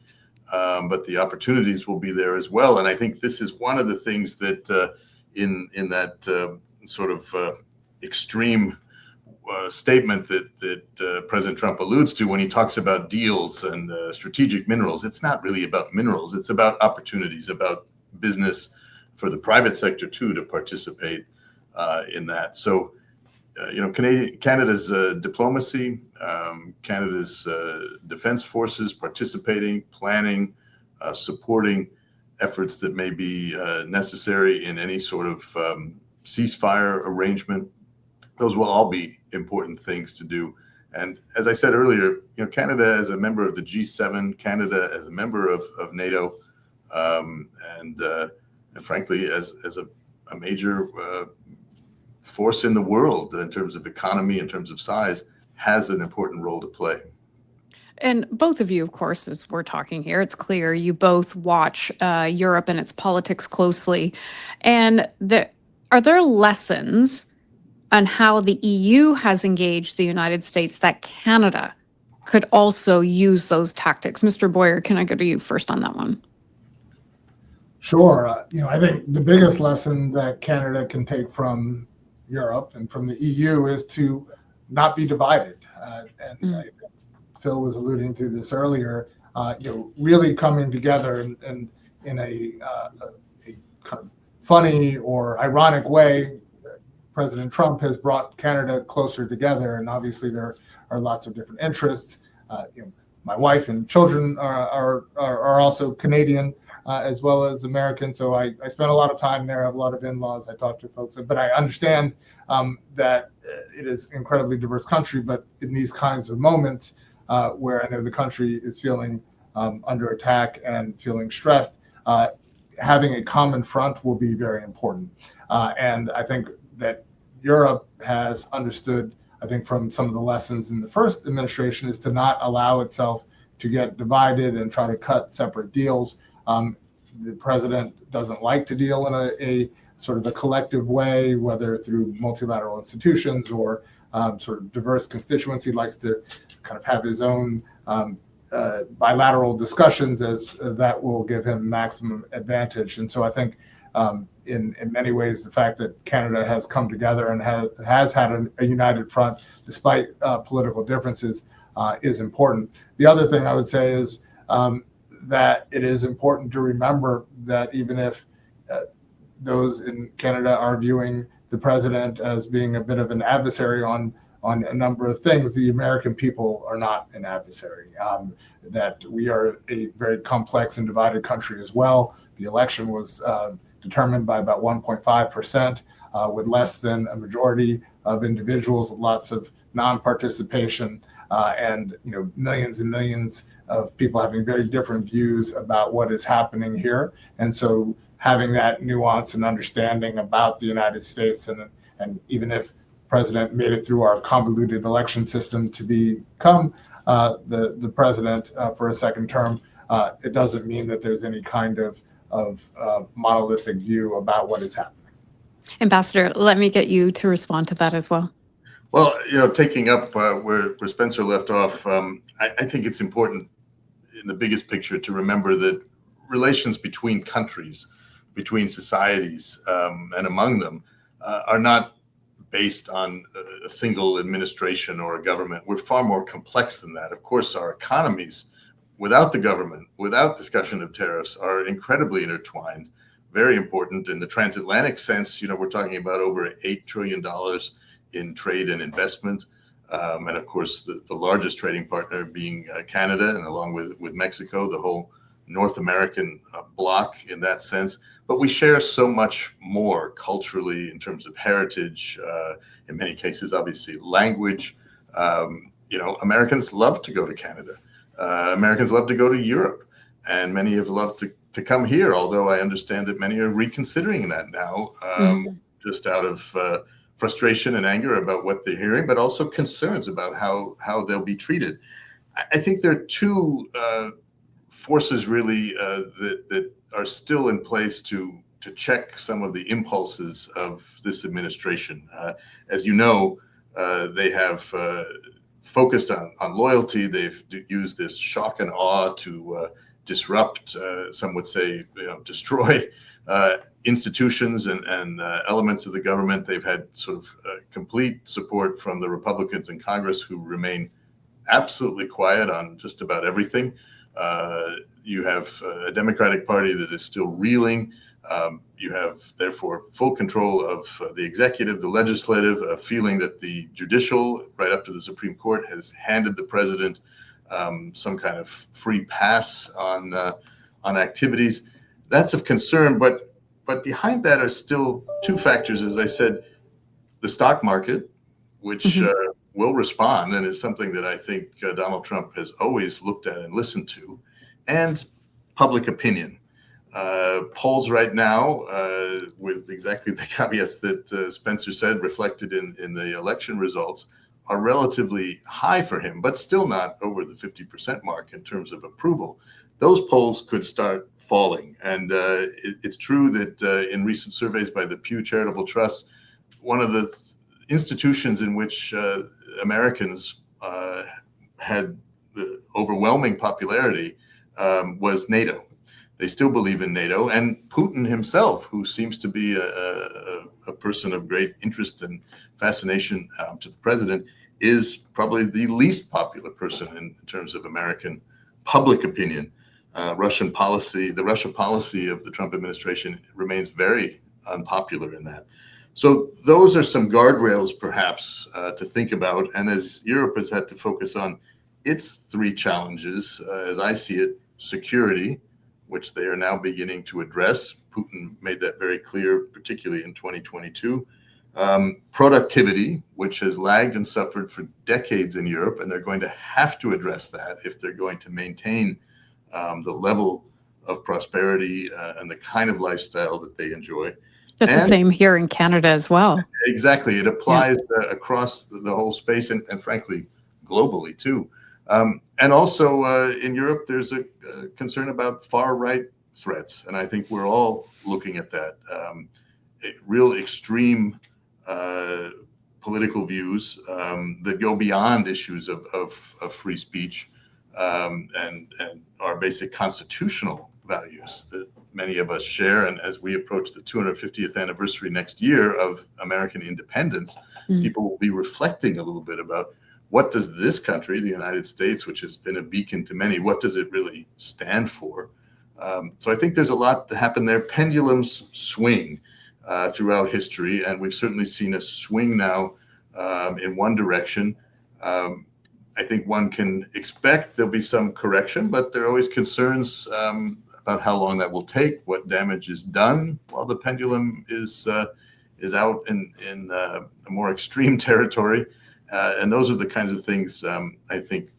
but the opportunities will be there as well. And I think this is one of the things that in that sort of extreme statement that President Trump alludes to when he talks about deals and strategic minerals. It's not really about minerals. It's about opportunities, about business for the private sector too to participate in that. So, Canada's diplomacy, Canada's defense forces participating, planning, supporting efforts that may be necessary in any sort of ceasefire arrangement. Those will all be important things to do. And as I said earlier, Canada as a member of the G7, Canada as a member of NATO, and and frankly, as a major force in the world in terms of economy, in terms of size, has an important role to play. And both of you, of course, as we're talking here, it's clear you both watch Europe and its politics closely. And are there lessons on how the EU has engaged the United States that Canada could also use those tactics? Mr. Boyer, can I go to you first on that one? Sure. I think the biggest lesson that Canada can take from Europe and from the EU is to not be divided. And I think Phil was alluding to this earlier. Really coming together and in a kind of funny or ironic way. President Trump has brought Canada closer together, and obviously there are lots of different interests. My wife and children are also Canadian as well as American, so I spend a lot of time there. I have a lot of in-laws. I talk to folks, but I understand that it is an incredibly diverse country. But in these kinds of moments where I know the country is feeling under attack and feeling stressed, having a common front will be very important. And I think that Europe has understood, I think from some of the lessons in the first administration, is to not allow itself to get divided and try to cut separate deals. The president doesn't like to deal in a sort of a collective way, whether through multilateral institutions or sort of diverse constituents. He likes to kind of have his own bilateral discussions, as that will give him maximum advantage. And so I think in many ways, the fact that Canada has come together and has had a united front despite political differences is important. The other thing I would say is that it is important to remember that even if those in Canada are viewing the president as being a bit of an adversary on a number of things, the American people are not an adversary. That we are a very complex and divided country as well. The election was determined by about 1.5%, with less than a majority of individuals, lots of non-participation, and millions and millions of people having very different views about what is happening here. And so having that nuance and understanding about the United States, and even if the president made it through our convoluted election system to become the president for a second term, it doesn't mean that there's any kind of monolithic view about what is happening. Ambassador, let me get you to respond to that as well. Well, taking up where Spencer left off, I think it's important in the biggest picture to remember that relations between countries, between societies, and among them are not based on a single administration or a government. We're far more complex than that. Of course, our economies, without the government, without discussion of tariffs, are incredibly intertwined, very important. In the transatlantic sense, we're talking about over $8 trillion in trade and investment. And of course, the largest trading partner being Canada, and along with Mexico, the whole North American bloc in that sense. But we share so much more culturally in terms of heritage, in many cases, obviously, language. Americans love to go to Canada. Americans love to go to Europe, and many have loved to come here, although I understand that many are reconsidering that now, just out of frustration and anger about what they're hearing, but also concerns about how they'll be treated. I think there are two forces really that are still in place to check some of the impulses of this administration. As you know, they have focused on loyalty. They've used this shock and awe to disrupt, some would say, destroy institutions and elements of the government. They've had sort of complete support from the Republicans in Congress, who remain absolutely quiet on just about everything. You have a Democratic Party that is still reeling. You have, therefore, full control of the executive, the legislative, a feeling that the judicial, right up to the Supreme Court, has handed the president some kind of free pass on activities. That's of concern, but behind that are still two factors, as I said: the stock market, which will respond, and is something that I think Donald Trump has always looked at and listened to, and public opinion. Polls right now, with exactly the caveats that Spencer said reflected in the election results, are relatively high for him, but still not over the 50% mark in terms of approval. Those polls could start falling. And it's true that in recent surveys by the Pew Charitable Trust, one of the institutions in which Americans had the overwhelming popularity was NATO. They still believe in NATO, and Putin himself, who seems to be a person of great interest and fascination to the president, is probably the least popular person in terms of American public opinion. The Russian policy of the Trump administration remains very unpopular in that. So those are some guardrails, perhaps, to think about. And as Europe has had to focus on its three challenges, as I see it: security, which they are now beginning to address. Putin made that very clear, particularly in 2022. Productivity, which has lagged and suffered for decades in Europe, and they're going to have to address that if they're going to maintain the level of prosperity and the kind of lifestyle that they enjoy. That's the same here in Canada as well. Exactly. It applies across the whole space and frankly, globally too. And also in Europe, there's a concern about far-right threats. And I think we're all looking at that. Real extreme political views that go beyond issues of free speech and our basic constitutional values that many of us share. And as we approach the 250th anniversary next year of American independence, people will be reflecting a little bit about what does this country, the United States, which has been a beacon to many, what does it really stand for? So I think there's a lot to happen there. Pendulums swing throughout history, and we've certainly seen a swing now in one direction. I think one can expect there'll be some correction, but there are always concerns about how long that will take, what damage is done while the pendulum is out in a more extreme territory. And those are the kinds of things I think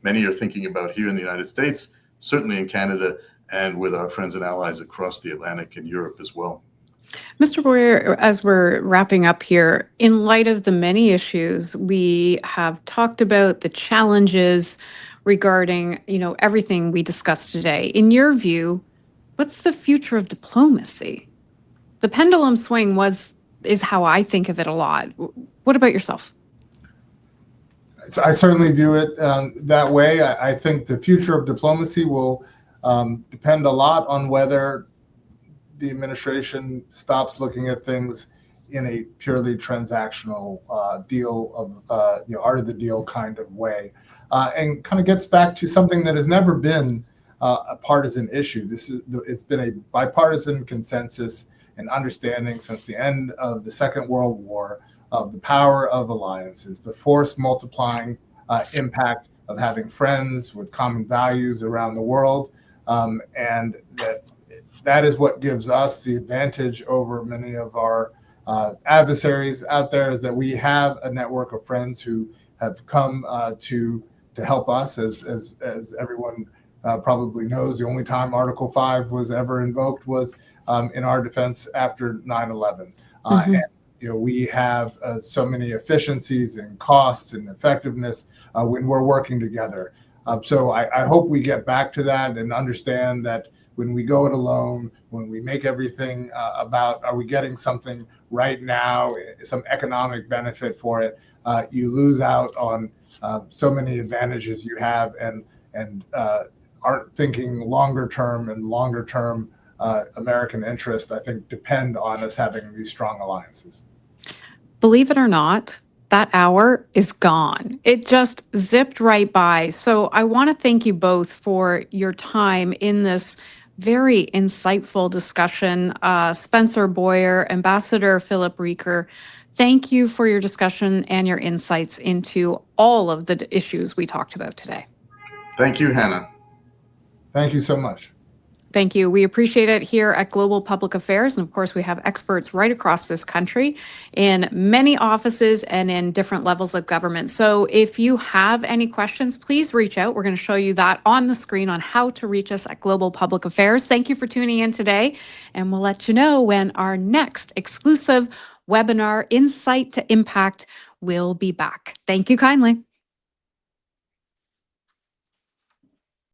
many are thinking about here in the United States, certainly in Canada, and with our friends and allies across the Atlantic and Europe as well. Mr. Boyer, as we're wrapping up here, in light of the many issues we have talked about, the challenges regarding, everything we discussed today, in your view, what's the future of diplomacy? The pendulum swing is how I think of it a lot. What about yourself? I certainly view it that way. I think the future of diplomacy will depend a lot on whether the administration stops looking at things in a purely transactional deal of art of the deal kind of way, and kind of gets back to something that has never been a partisan issue. It's been a bipartisan consensus and understanding since the end of the Second World War of the power of alliances, the force multiplying impact of having friends with common values around the world, and that is what gives us the advantage over many of our adversaries out there, is that we have a network of friends who have come to help us. As everyone probably knows, the only time Article 5 was ever invoked was in our defense after 9/11. And we have so many efficiencies and costs and effectiveness when we're working together. So I hope we get back to that and understand that when we go it alone, when we make everything about are we getting something right now, some economic benefit for it, you lose out on so many advantages you have and aren't thinking longer term, and longer term American interest, I think, depend on us having these strong alliances. Believe it or not, that hour is gone. It just zipped right by. So I want to thank you both for your time in this very insightful discussion. Spencer Boyer, Ambassador Philip Reeker, thank you for your discussion and your insights into all of the issues we talked about today. Thank you, Hannah. Thank you so much. Thank you. We appreciate it here at Global Public Affairs. And of course, we have experts right across this country in many offices and in different levels of government. So if you have any questions, please reach out. We're going to show you that on the screen on how to reach us at Global Public Affairs. Thank you for tuning in today. And we'll let you know when our next exclusive webinar, Insight to Impact, will be back. Thank you kindly.